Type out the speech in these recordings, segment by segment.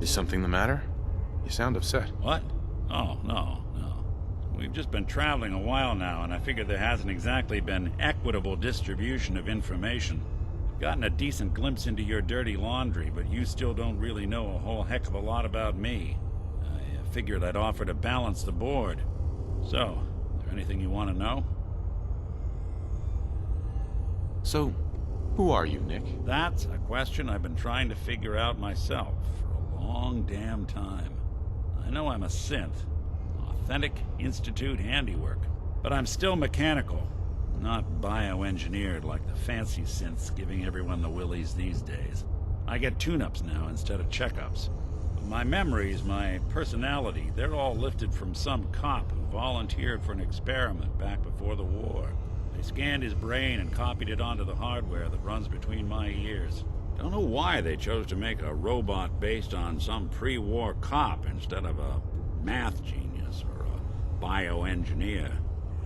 Is something the matter? You sound upset. What? Oh, no. We've just been traveling a while now, and I figured there hasn't exactly been equitable distribution of information. I've gotten a decent glimpse into your dirty laundry, but you still don't really know a whole heck of a lot about me. I figured I'd offer to balance the board. So, is there anything you want to know? So, who are you, Nick? That's a question I've been trying to figure out myself for a long damn time. I know I'm a synth, authentic Institute handiwork, but I'm still mechanical, not bioengineered like the fancy synths giving everyone the willies these days. I get tune-ups now instead of checkups. My memories, my personality, they're all lifted from some cop who volunteered for an experiment back before the war. They scanned his brain and copied it onto the hardware that runs between my ears. Don't know why they chose to make a robot based on some pre-war cop instead of a math genius or a bioengineer.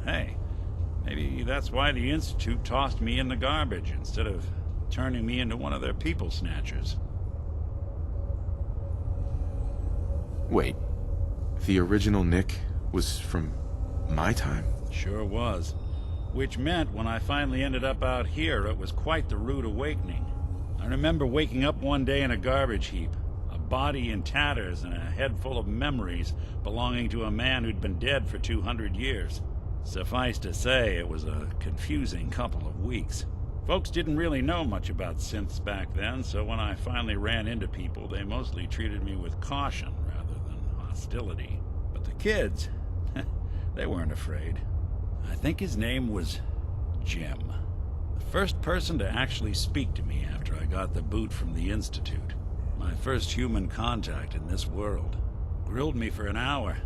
Hey, maybe that's why the Institute tossed me in the garbage instead of turning me into one of their people snatchers. Wait, the original Nick was from my time? Sure was. Which meant when I finally ended up out here, it was quite the rude awakening. I remember waking up one day in a garbage heap, a body in tatters and a head full of memories belonging to a man who'd been dead for 200 years. Suffice to say, it was a confusing couple of weeks. Folks didn't really know much about synths back then, so when I finally ran into people, they mostly treated me with caution rather than hostility. But the kids, they weren't afraid. I think his name was Jim. The first person to actually speak to me after I got the boot from the Institute. My first human contact in this world. Grilled me for an hour.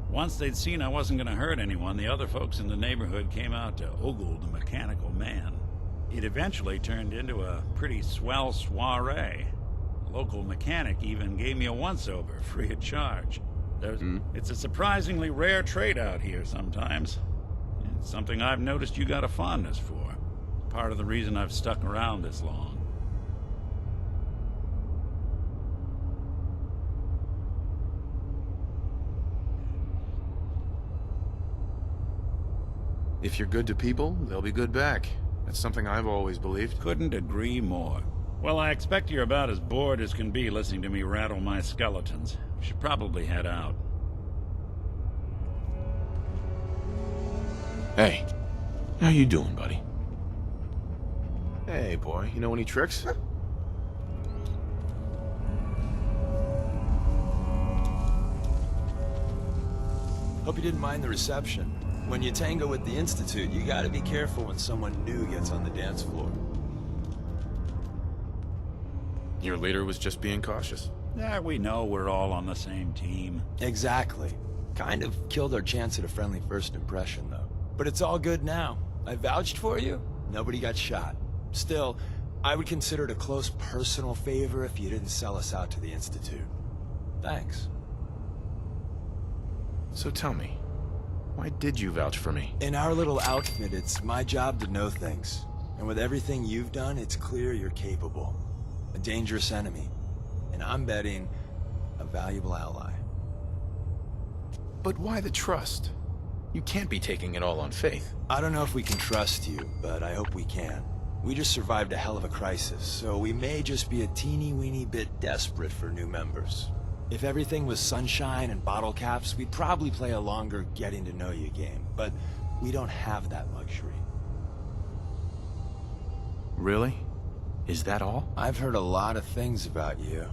Once they'd seen I wasn't going to hurt anyone, the other folks in the neighborhood came out to ogle the mechanical man. It eventually turned into a pretty swell soiree. The local mechanic even gave me a once-over, free of charge. It's a surprisingly rare trait out here sometimes. It's something I've noticed you got a fondness for. Part of the reason I've stuck around this long. If you're good to people, they'll be good back. That's something I've always believed. Couldn't agree more. Well, I expect you're about as bored as can be listening to me rattle my skeletons. We should probably head out. Hey, how you doing, buddy? Hey, boy, you know any tricks? Hope you didn't mind the reception. When you tango with the Institute, you gotta be careful when someone new gets on the dance floor. Your leader was just being cautious. Yeah, we know we're all on the same team. Exactly. Kind of killed our chance at a friendly first impression, though. But it's all good now. I vouched for you. Nobody got shot. Still, I would consider it a close personal favor if you didn't sell us out to the Institute. Thanks. So tell me, why did you vouch for me? In our little outfit, it's my job to know things. And with everything you've done, it's clear you're capable. A dangerous enemy. And I'm betting a valuable ally. But why the trust? You can't be taking it all on faith. I don't know if we can trust you, but I hope we can. We just survived a hell of a crisis, so we may just be a teeny-weeny bit desperate for new members. If everything was sunshine and bottle caps, we'd probably play a longer getting-to-know-you game, but we don't have that luxury. Really? Is that all? I've heard a lot of things about you.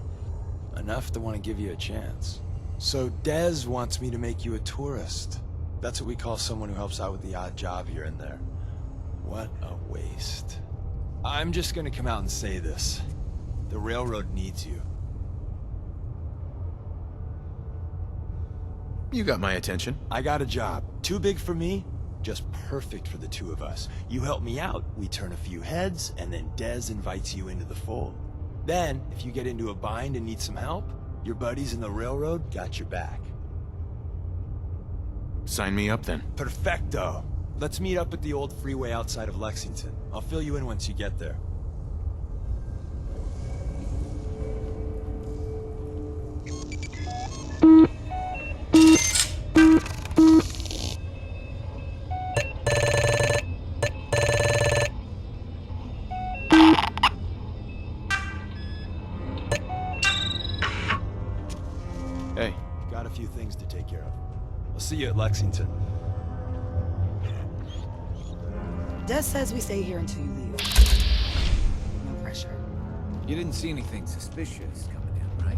Enough to want to give you a chance. So Dez wants me to make you a tourist. That's what we call someone who helps out with the odd job here and there. What a waste. I'm just gonna come out and say this. The railroad needs you. You got my attention. I got a job. Too big for me, just perfect for the two of us. You help me out, we turn a few heads, and then Dez invites you into the fold. Then, if you get into a bind and need some help, your buddies in the railroad got your back. Sign me up then. Perfecto. Let's meet up at the old freeway outside of Lexington. I'll fill you in once you get there. few things to take care of. I'll see you at Lexington. Des says we stay here until you leave. No pressure. You didn't see anything suspicious coming in, right?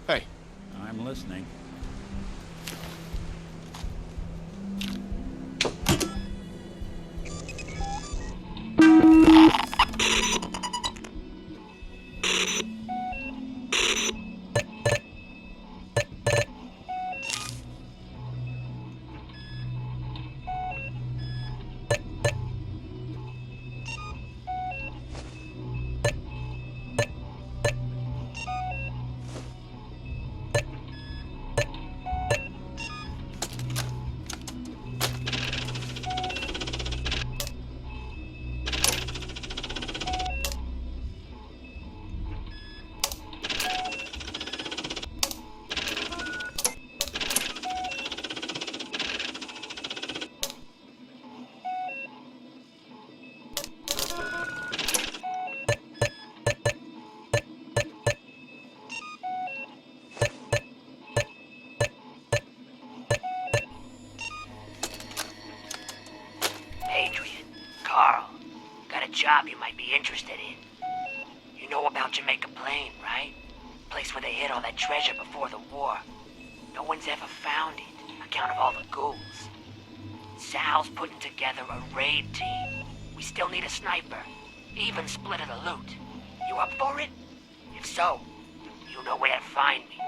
Hey, I'm listening. interested in. You know about Jamaica Plain, right? Place where they hid all that treasure before the war. No one's ever found it, account of all the ghouls. Sal's putting together a raid team. We still need a sniper. Even split of the loot. You up for it? If so, you know where to find me.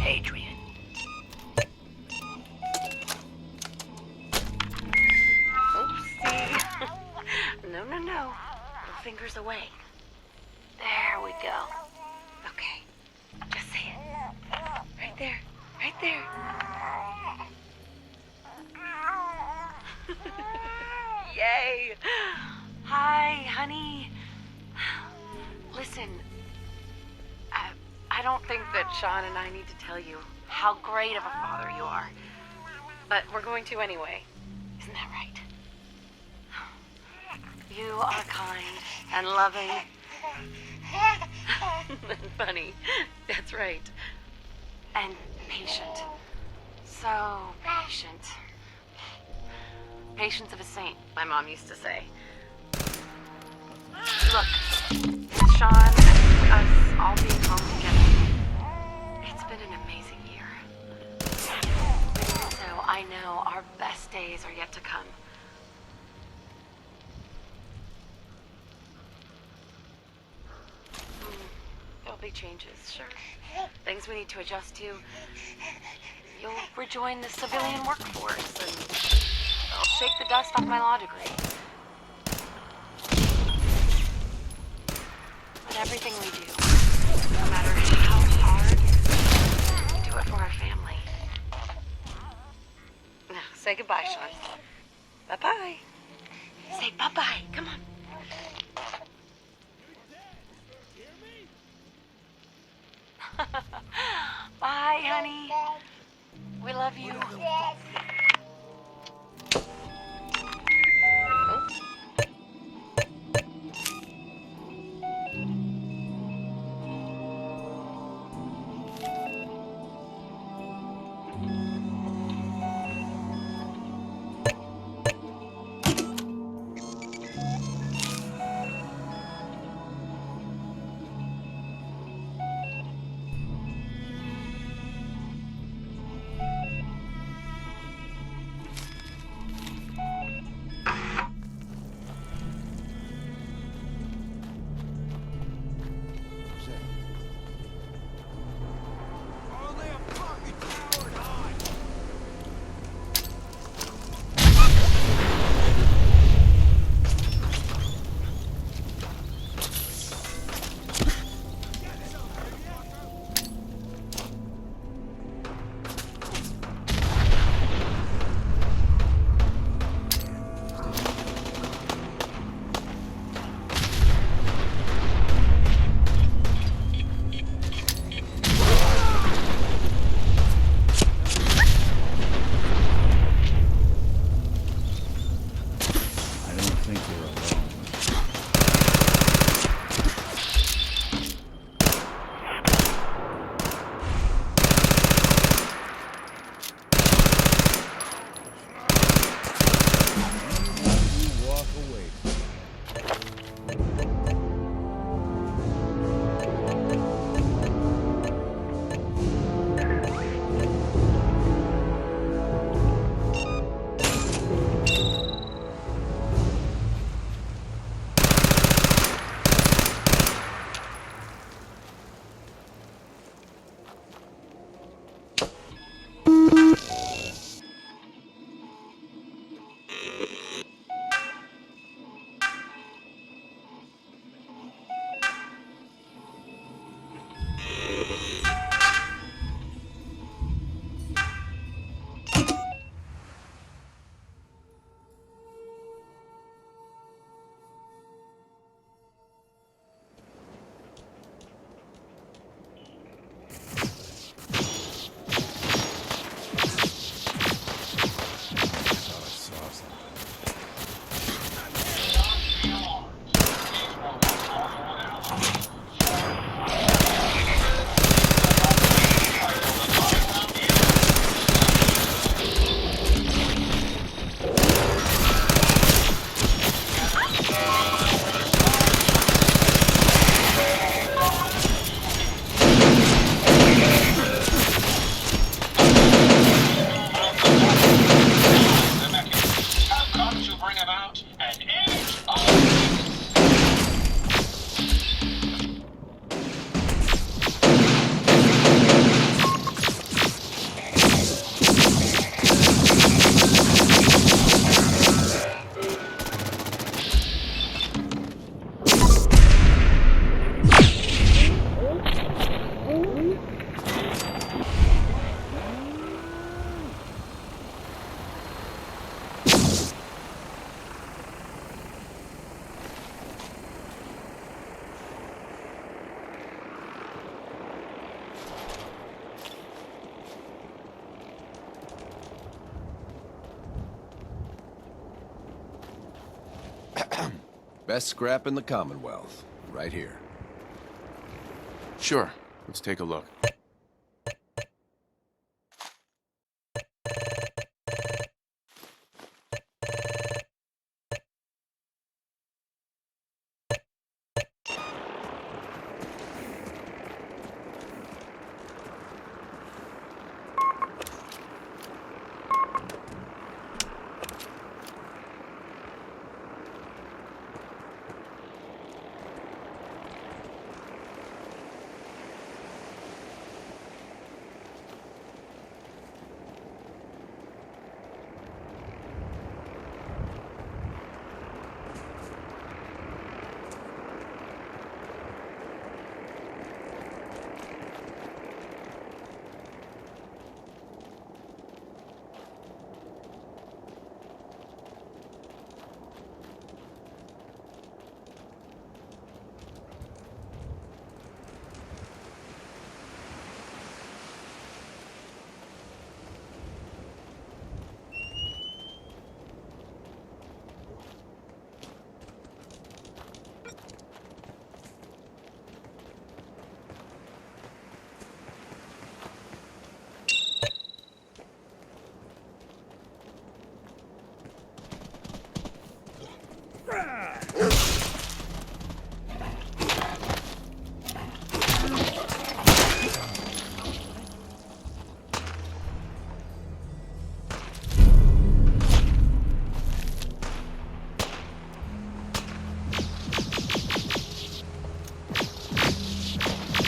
Adrian. Oopsie. No. Little fingers away. There we go. Okay. Just say it. Right there. Right there. Yay! Hi, honey. Listen, I don't think that Sean and I need to tell you how great of a father you are. But we're going to anyway. Isn't that right? You are kind and loving and funny. That's right. And patient. So patient. Patience of a saint, my mom used to say. Look, Sean, us all being home together, it's been an amazing year. So I know our best days are yet to come. There'll be changes, sure. Things we need to adjust to. You'll rejoin the civilian workforce, and I'll shake the dust off my law degree. But everything we do, no matter how hard, we do it for our family. Now, say goodbye, Sean. Bye-bye. Say bye-bye. Come on. Bye, honey. We love you. Best scrap in the Commonwealth. Right here. Sure. Let's take a look.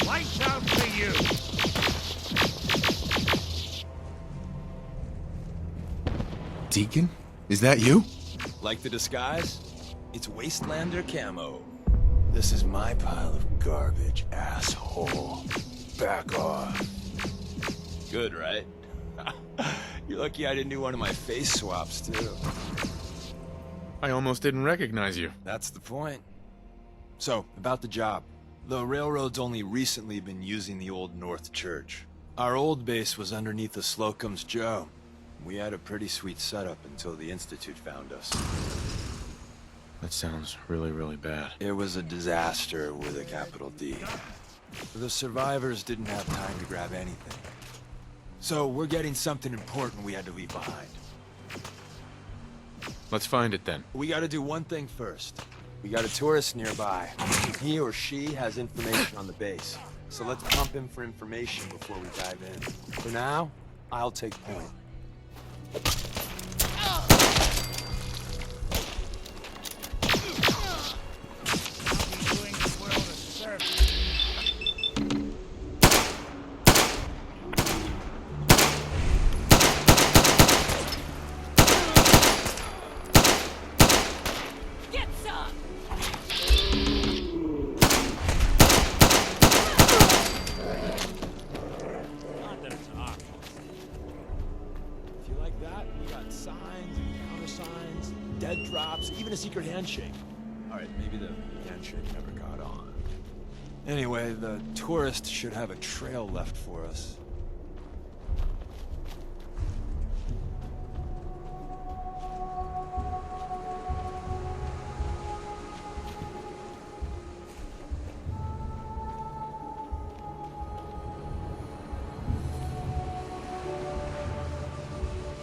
Lights out for you! Deacon? Is that you? Like the disguise? It's Wastelander camo. This is my pile of garbage, asshole. Back off. Good, right? You're lucky I didn't do one of my face swaps, too. I almost didn't recognize you. That's the point. So, about the job. The railroad's only recently been using the old North Church. Our old base was underneath the Slocum's Joe. We had a pretty sweet setup until the Institute found us. That sounds really, really bad. It was a disaster with a capital D. The survivors didn't have time to grab anything. So we're getting something important we had to leave behind. Let's find it then. We gotta do one thing first. We got a tourist nearby. He or she has information on the base. So let's pump him for information before we dive in. For now, I'll take point. Even a secret handshake. Alright, maybe the handshake never got on. Anyway, the tourist should have a trail left for us.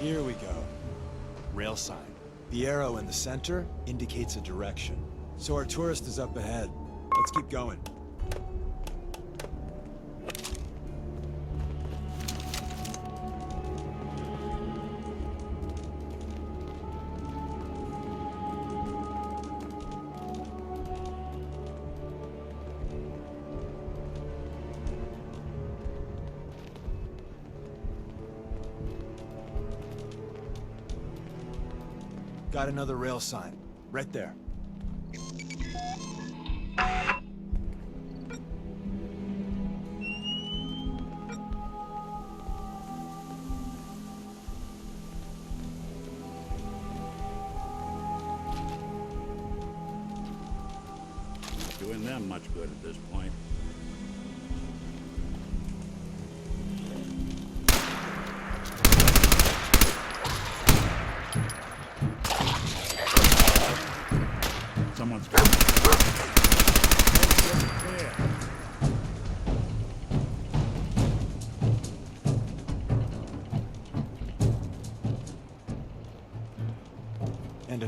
Here we go. Rail sign. The arrow in the center indicates a direction. So our tourist is up ahead. Let's keep going. Got another rail sign. Right there. Doing them much good at this point. Someone's got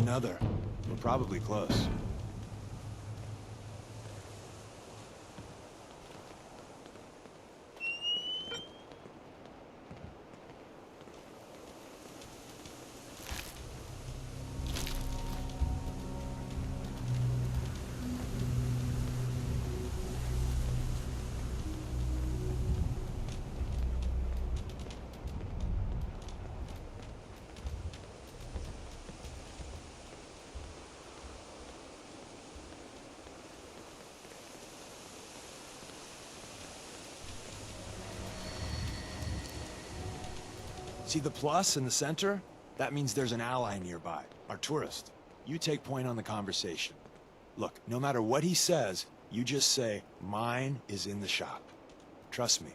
another. We're probably close. See the plus in the center? That means there's an ally nearby, our tourist. You take point on the conversation. Look, no matter what he says, you just say, mine is in the shop. Trust me.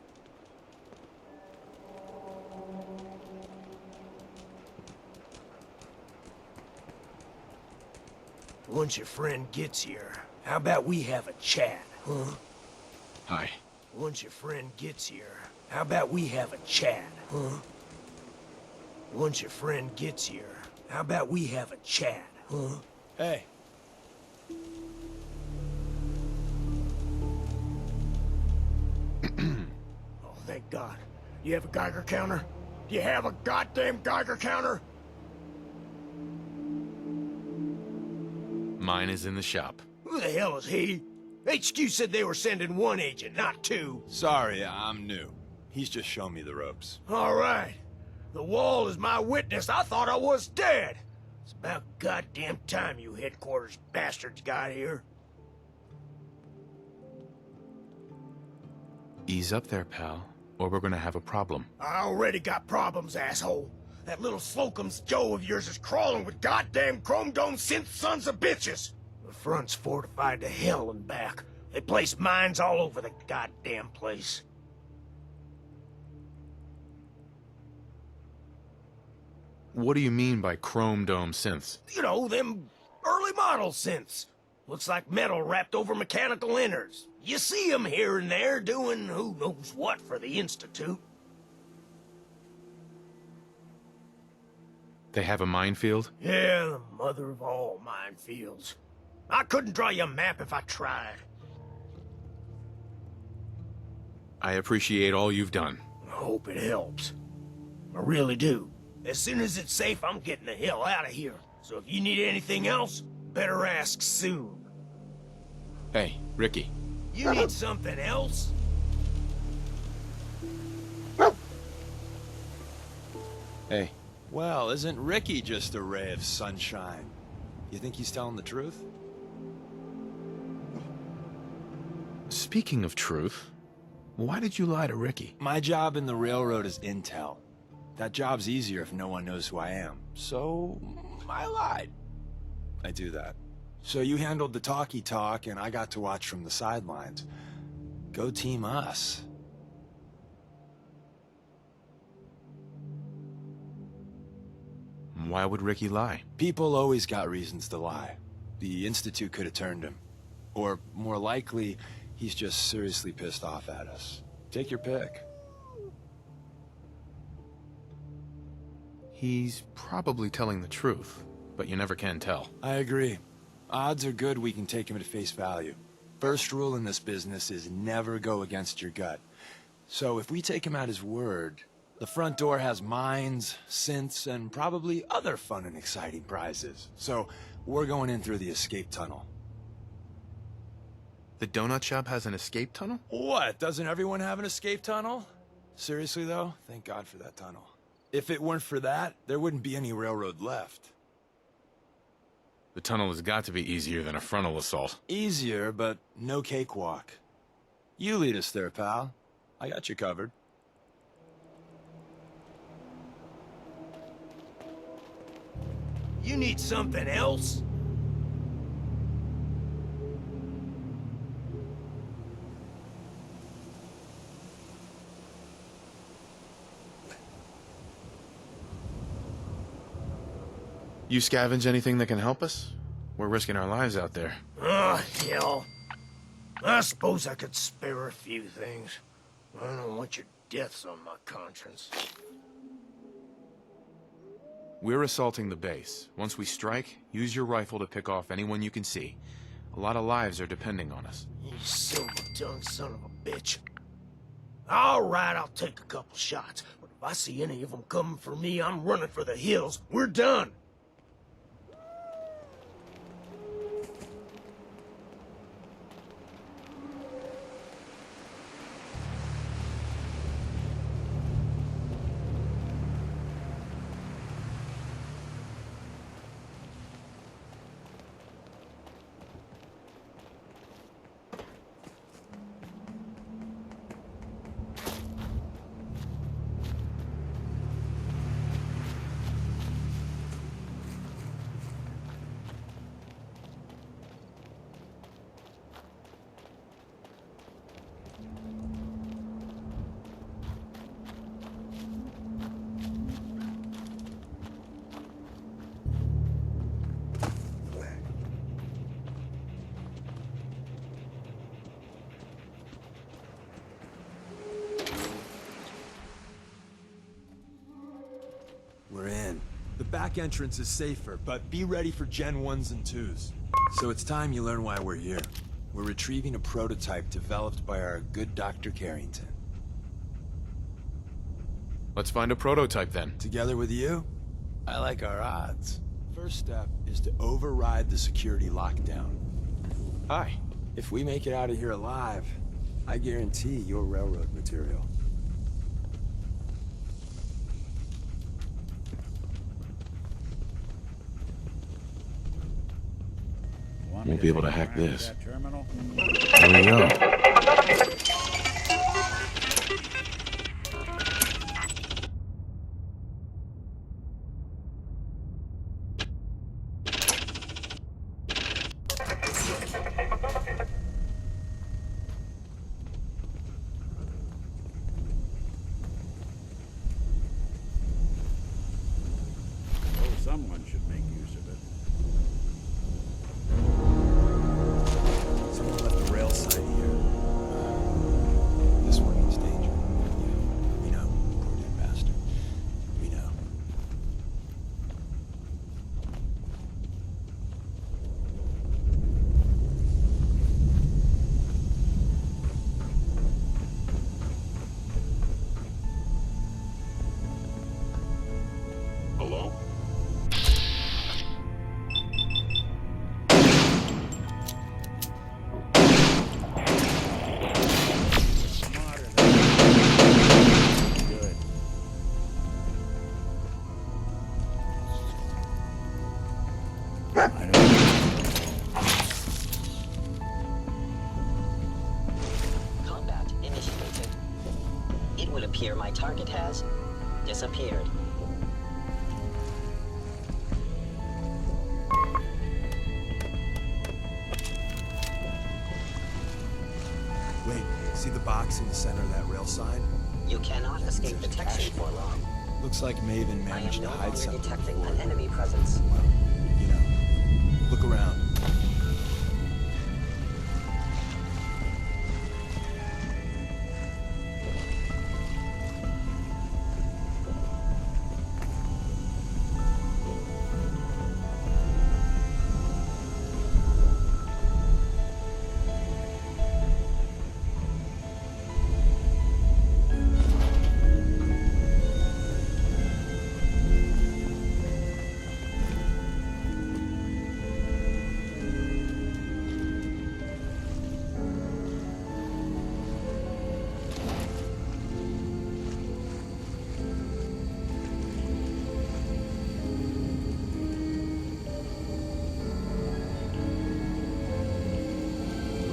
Once your friend gets here, how about we have a chat, huh? Hi. Once your friend gets here, how about we have a chat, huh? Once your friend gets here, how about we have a chat, huh? Hey. Oh, thank God. You have a Geiger counter? Do you have a goddamn Geiger counter? Mine is in the shop. Who the hell is he? HQ said they were sending one agent, not two. Sorry, I'm new. He's just showing me the ropes. All right. The wall is my witness. I thought I was dead. It's about goddamn time you headquarters bastards got here. Ease up there, pal, or we're gonna have a problem. I already got problems, asshole. That little Slocum's Joe of yours is crawling with goddamn chrome dome synth sons of bitches. The front's fortified to hell and back. They place mines all over the goddamn place. What do you mean by chrome dome synths? You know, them early model synths. Looks like metal wrapped over mechanical innards. You see them here and there doing who knows what for the Institute. They have a minefield? Yeah, the mother of all minefields. I couldn't draw you a map if I tried. I appreciate all you've done. I hope it helps. I really do. As soon as it's safe, I'm getting the hell out of here. So if you need anything else, better ask soon. Hey, Ricky. You need something else? Hey. Well, isn't Ricky just a ray of sunshine? You think he's telling the truth? Speaking of truth, why did you lie to Ricky? My job in the railroad is intel. That job's easier if no one knows who I am. So, I lied. I do that. So you handled the talky talk, and I got to watch from the sidelines. Go team us. Why would Ricky lie? People always got reasons to lie. The Institute could have turned him. Or, more likely, he's just seriously pissed off at us. Take your pick. He's probably telling the truth, but you never can tell. I agree. Odds are good we can take him at face value. First rule in this business is never go against your gut. So if we take him at his word, the front door has mines, synths, and probably other fun and exciting prizes. So we're going in through the escape tunnel. The donut shop has an escape tunnel? What? Doesn't everyone have an escape tunnel? Seriously though, thank God for that tunnel. If it weren't for that, there wouldn't be any railroad left. The tunnel has got to be easier than a frontal assault. Easier, but no cakewalk. You lead us there, pal. I got you covered. You need something else? You scavenge anything that can help us? We're risking our lives out there. Oh, hell. I suppose I could spare a few things. I don't want your deaths on my conscience. We're assaulting the base. Once we strike, use your rifle to pick off anyone you can see. A lot of lives are depending on us. You silver-tongued son of a bitch. All right, I'll take a couple shots, but if I see any of them coming for me, I'm running for the hills. We're done. We're in. The back entrance is safer, but be ready for Gen 1s and 2s. So it's time you learn why we're here. We're retrieving a prototype developed by our good Dr. Carrington. Let's find a prototype then. Together with you, I like our odds. First step is to override the security lockdown. Hi. If we make it out of here alive, I guarantee you're railroad material. Won't be able to hack this. That terminal? Here we go. Oh, someone should make use of it. Someone left the rail sign here. This one means danger. Yeah, we know. Poor dear bastard. We know. Hello? Smarter than good. I don't Combat initiated. It will appear my target has disappeared. Wait, see the box in the center of that rail sign? You cannot escape detection for long. Looks like Maven I managed am to no hide longer something. detecting before. an enemy presence. Well, you know, look around.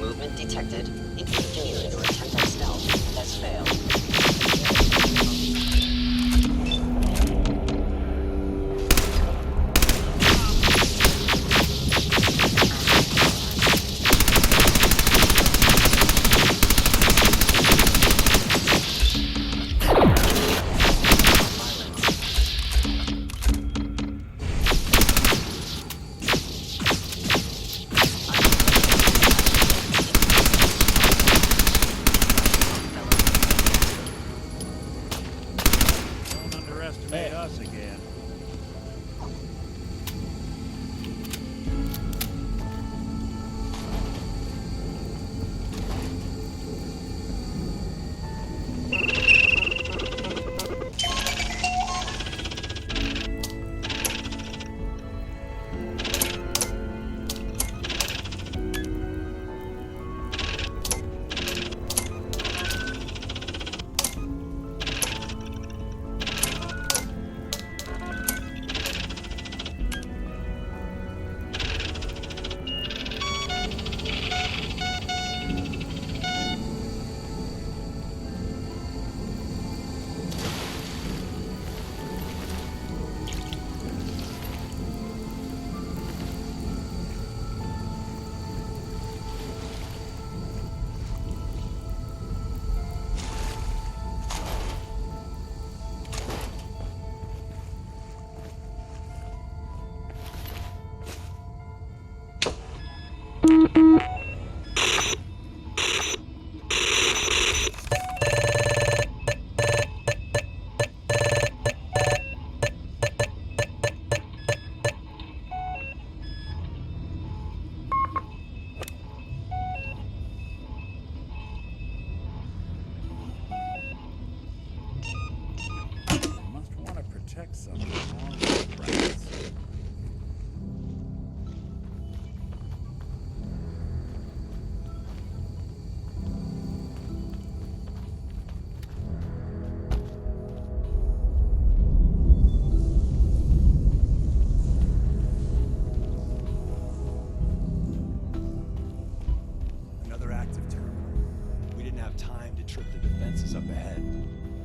Movement detected. Engineering or attempt at stealth has failed. underestimate us again.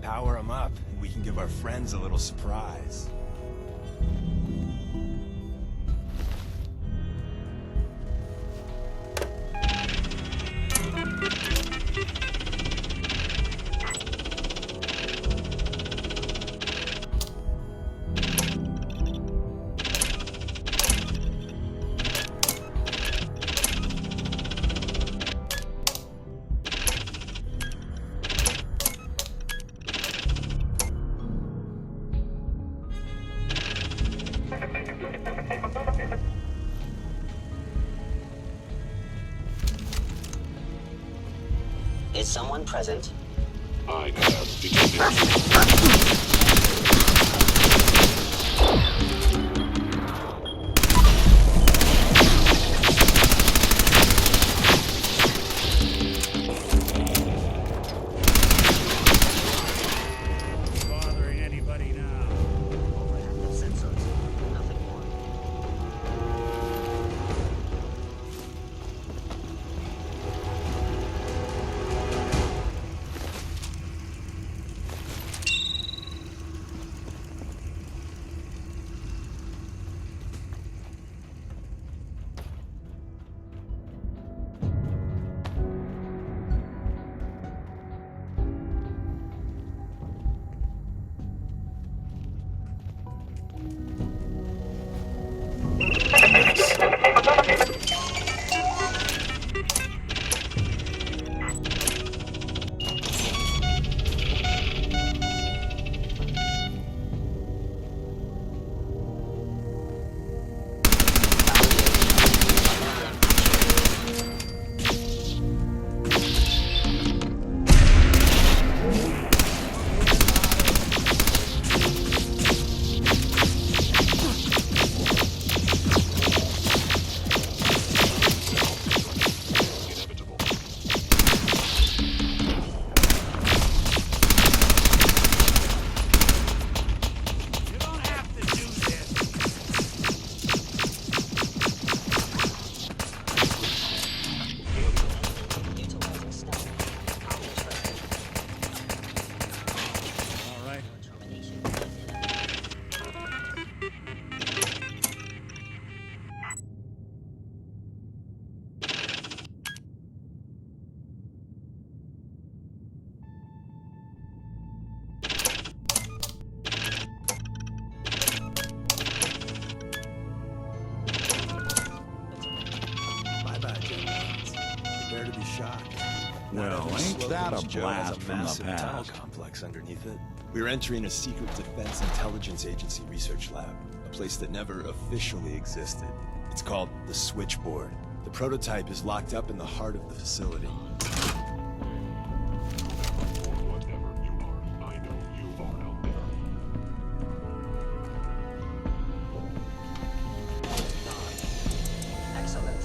Power them up, and we can give our friends a little surprise. Is someone present? I have detected. Bothering anybody now? Overactive sensors. Nothing more. You don't have to do this. Utilizing stealth. All right. Termination. Bye-bye, gentlemen. Prepare to be shocked. Well, ain't that a blast from the massive tunnel past? complex underneath it. We're entering a secret Defense Intelligence Agency research lab, a place that never officially existed. It's called the Switchboard. The prototype is locked up in the heart of the facility. Whatever you are, I know you are out there. Excellent.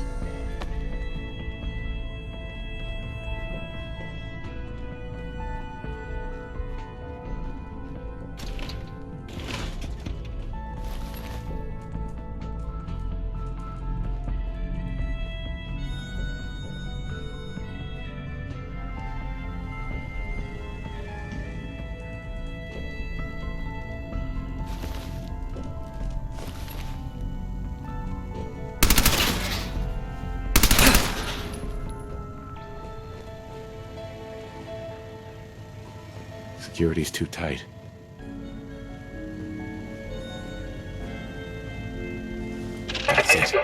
Security's too tight. That's it.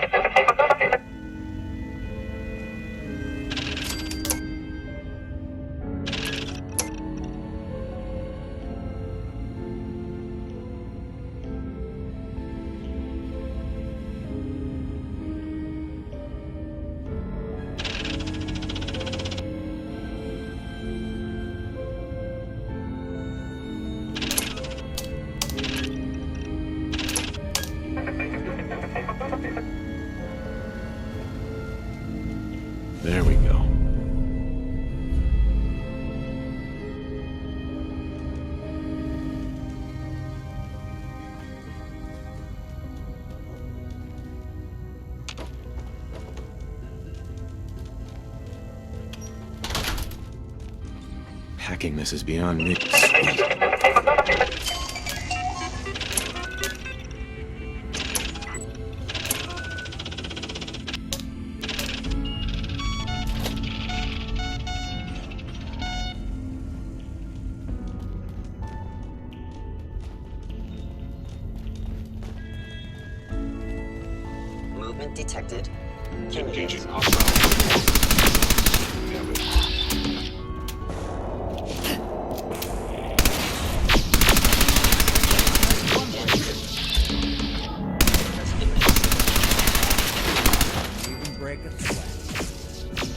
Hacking this is beyond me. Sweet. Movement detected. Engaging hostile. Damn it. Even break a sweat.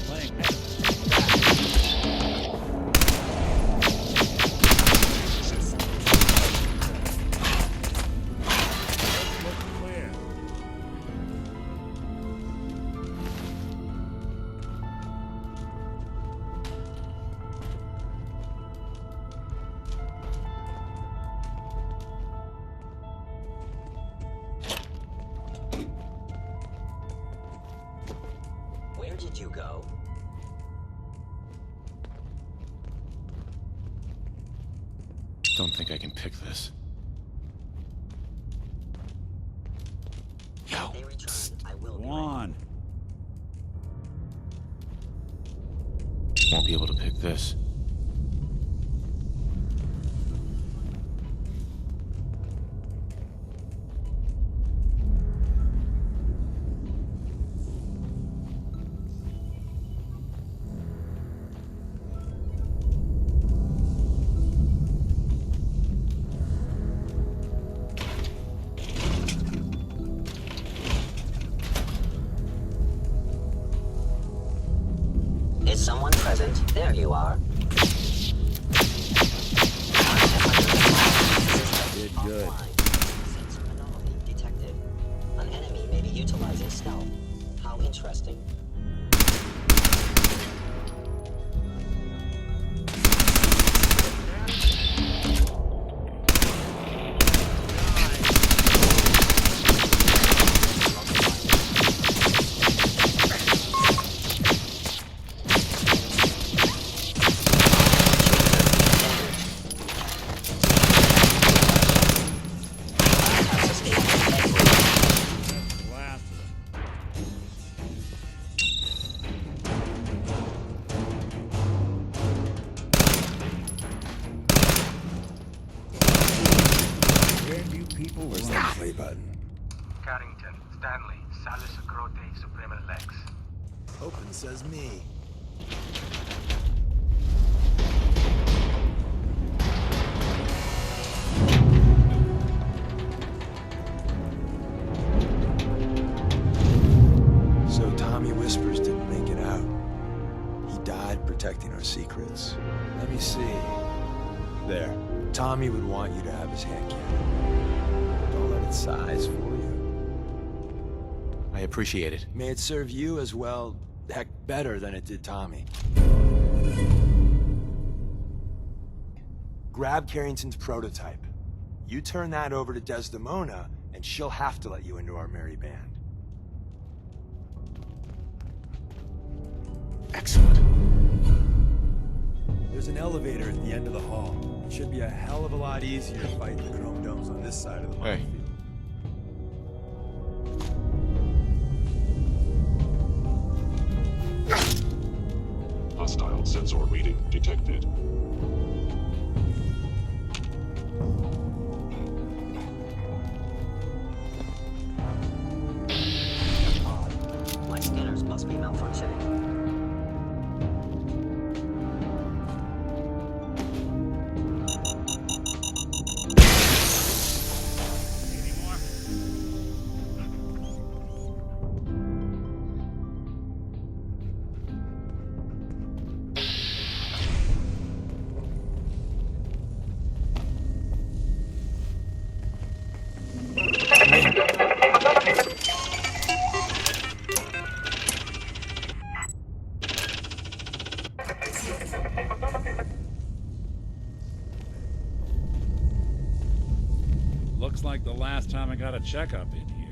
Playing clear. Where did you go? Don't think I can pick this. Yo. If they return, I will Go be on. Won't be able to pick this. Is someone present? There you are. Did good. Sensor anomaly detected. An enemy may be utilizing stealth. How interesting. Last of them. Where do you people Where's run? that play button? Carrington, Stanley, Salus Grote, Supreme Lex. Open says me. So Tommy Whispers didn't make it out. He died protecting our secrets. Let me see. There. Tommy would want you to have his hand cannon. Don't let it size for you. I appreciate it. May it serve you as well, heck, better than it did Tommy. Grab Carrington's prototype. You turn that over to Desdemona, and she'll have to let you into our merry band. Excellent. There's an elevator at the end of the hall. It should be a hell of a lot easier fighting the chrome domes on this side of the Hey. minefield. Hostile sensor reading detected. My scanners must be malfunctioning. Any more? Looks like the last time I got a checkup in here.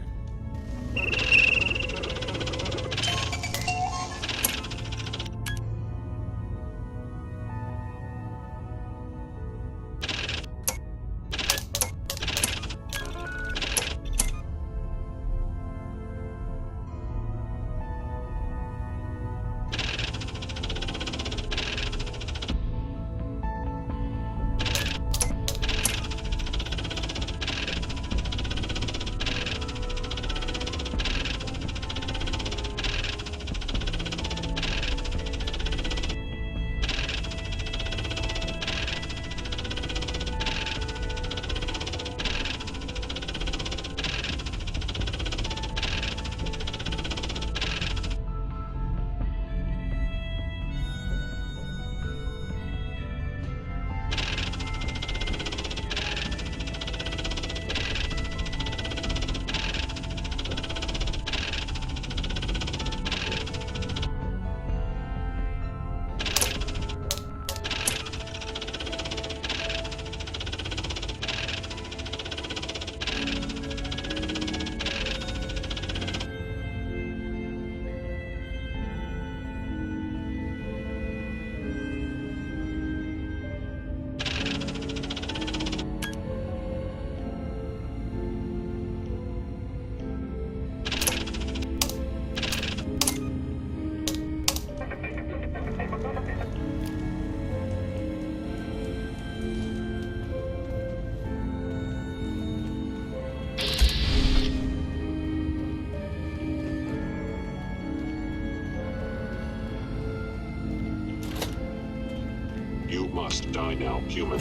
must die now, human.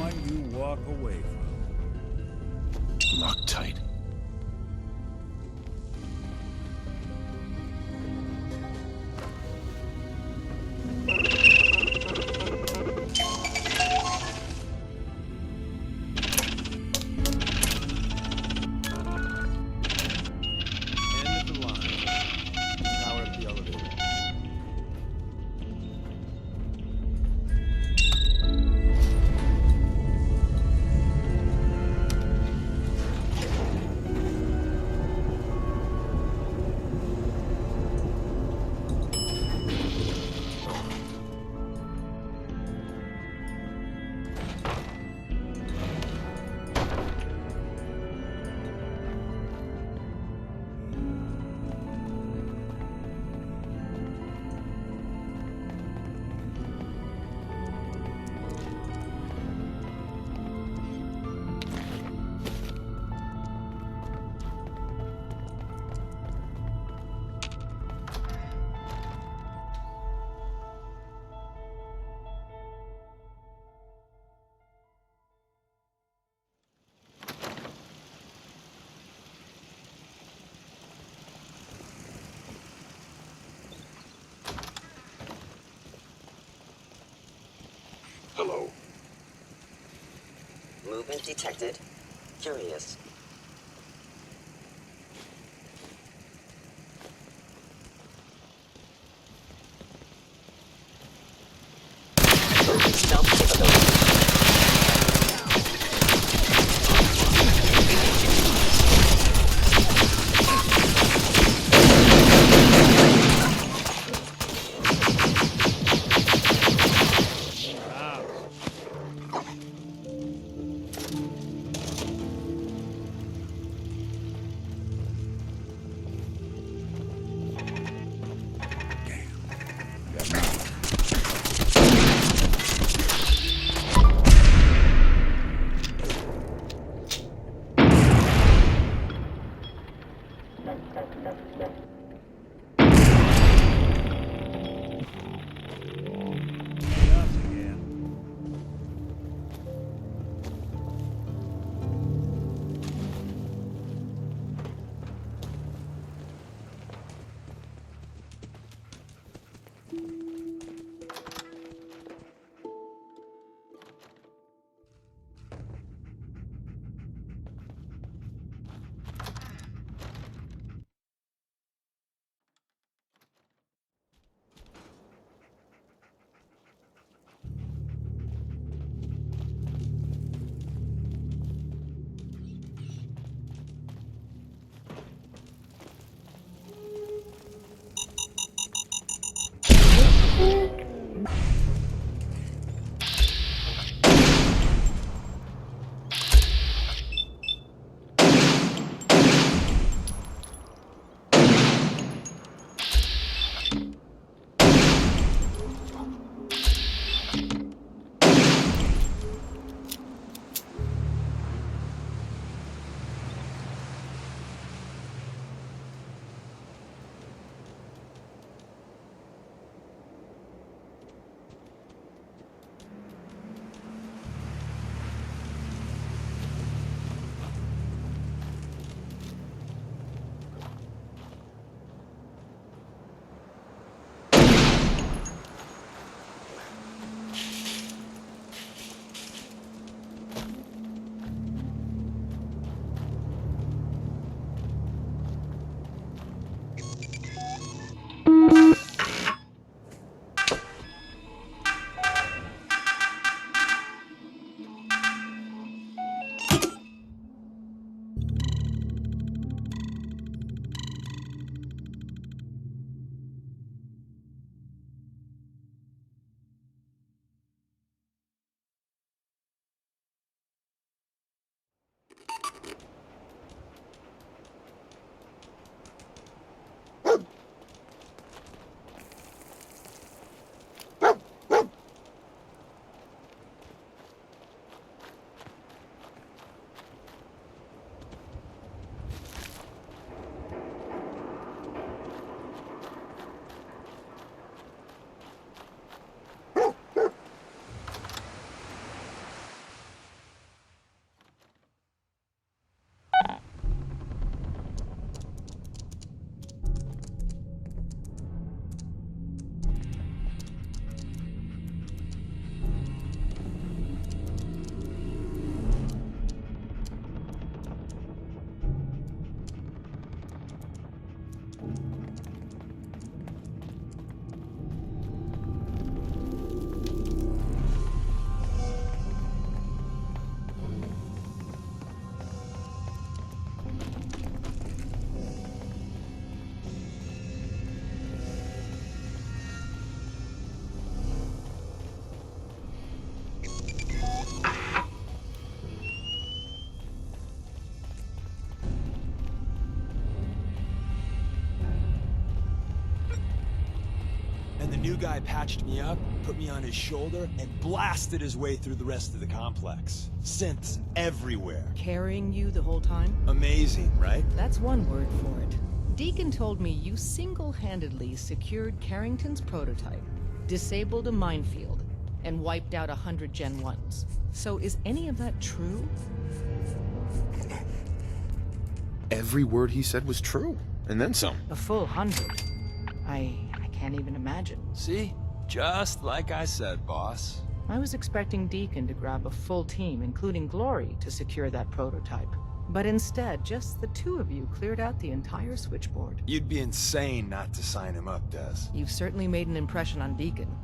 One you walk away from. Loctite. End of the line. Power up the elevator. Hello. Movement detected. Curious. Stealth capability. new guy patched me up, put me on his shoulder, and blasted his way through the rest of the complex. Synths everywhere. Carrying you the whole time? Amazing, right? That's one word for it. Deacon told me you single-handedly secured Carrington's prototype, disabled a minefield, and wiped out 100 Gen 1s. So is any of that true? Every word he said was true, and then some. A full 100. I can't even imagine. See? Just like I said, boss. I was expecting Deacon to grab a full team, including Glory, to secure that prototype. But instead, just the two of you cleared out the entire switchboard. You'd be insane not to sign him up, Des. You've certainly made an impression on Deacon.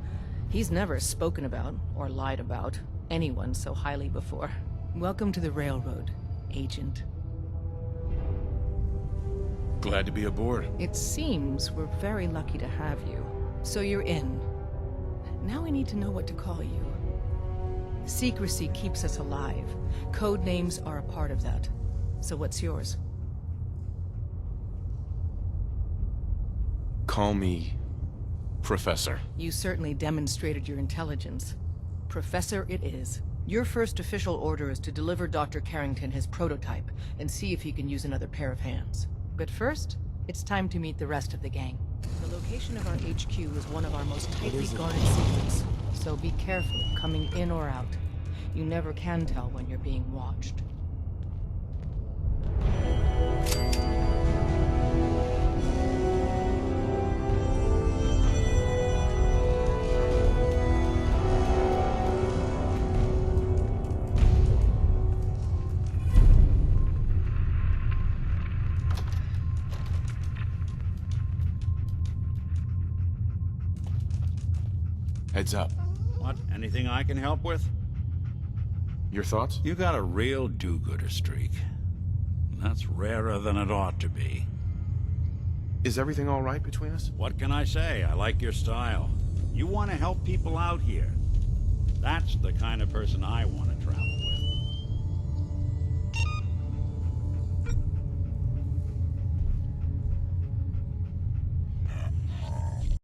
He's never spoken about, or lied about, anyone so highly before. Welcome to the Railroad, Agent. Glad to be aboard. It seems we're very lucky to have you. So you're in. Now we need to know what to call you. Secrecy keeps us alive. Code names are a part of that. So what's yours? Call me Professor. You certainly demonstrated your intelligence. Professor it is. Your first official order is to deliver Dr. Carrington his prototype and see if he can use another pair of hands. But first, it's time to meet the rest of the gang. The location of our HQ is one of our most tightly guarded secrets, so be careful coming in or out. You never can tell when you're being watched. Heads up. What? Anything I can help with? Your thoughts? You got a real do-gooder streak. That's rarer than it ought to be. Is everything all right between us? What can I say? I like your style. You want to help people out here. That's the kind of person I want to track.